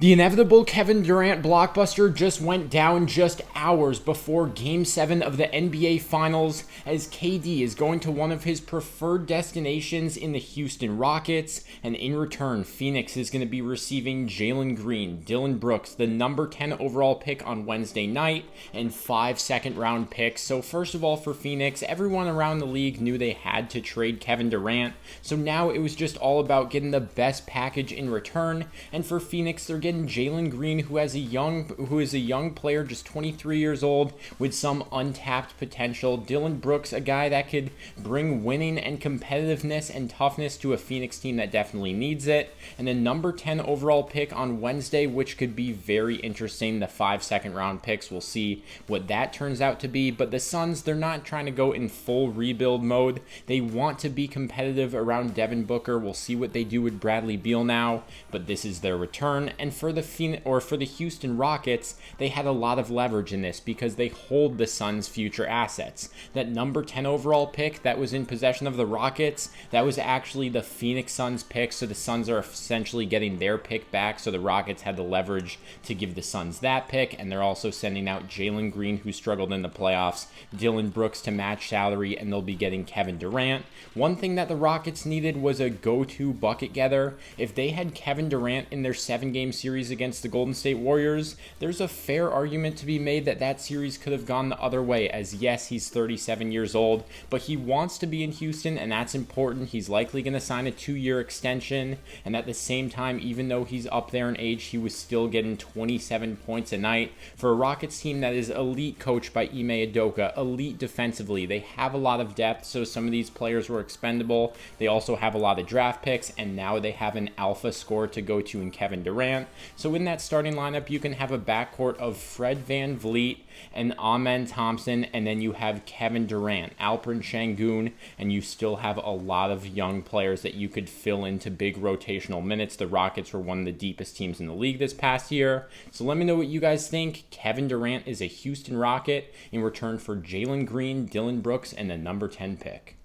The inevitable Kevin Durant blockbuster just went down just hours before Game 7 of the NBA Finals, as KD is going to one of his preferred destinations in the Houston Rockets, and in return, Phoenix is going to be receiving Jalen Green, Dillon Brooks, the number 10 overall pick on Wednesday night, and 5 second-round picks. So first of all, for Phoenix, everyone around the league knew they had to trade Kevin Durant, so now it was just all about getting the best package in return, and for Phoenix, they're getting Jalen Green, who is a young player, just 23 years old, with some untapped potential. Dillon Brooks, a guy that could bring winning and competitiveness and toughness to a Phoenix team that definitely needs it. And the number 10 overall pick on Wednesday, which could be very interesting. The 5 second-round picks, we'll see what that turns out to be. But the Suns, they're not trying to go in full rebuild mode. They want to be competitive around Devin Booker. We'll see what they do with Bradley Beal now, but this is their return. And for the Houston Rockets, they had a lot of leverage in this because they hold the Suns' future assets. That number 10 overall pick that was in possession of the Rockets, that was actually the Phoenix Suns pick, so the Suns are essentially getting their pick back, so the Rockets had the leverage to give the Suns that pick, and they're also sending out Jalen Green, who struggled in the playoffs, Dillon Brooks to match salary, and they'll be getting Kevin Durant. One thing that the Rockets needed was a go-to bucket getter. If they had Kevin Durant in their 7-game series against the Golden State Warriors, there's a fair argument to be made that that series could have gone the other way, as yes, he's 37 years old, but he wants to be in Houston, and that's important. He's likely going to sign a 2-year extension, and at the same time, even though he's up there in age, he was still getting 27 points a night. For a Rockets team that is elite coached by Ime Udoka, elite defensively, they have a lot of depth, so some of these players were expendable. They also have a lot of draft picks, and now they have an alpha scorer to go to in Kevin Durant. So in that starting lineup, you can have a backcourt of Fred VanVleet and Amen Thompson, and then you have Kevin Durant, Alperen Şengün, and you still have a lot of young players that you could fill into big rotational minutes. The Rockets were one of the deepest teams in the league this past year. So let me know what you guys think. Kevin Durant is a Houston Rocket in return for Jalen Green, Dillon Brooks, and the number 10 pick.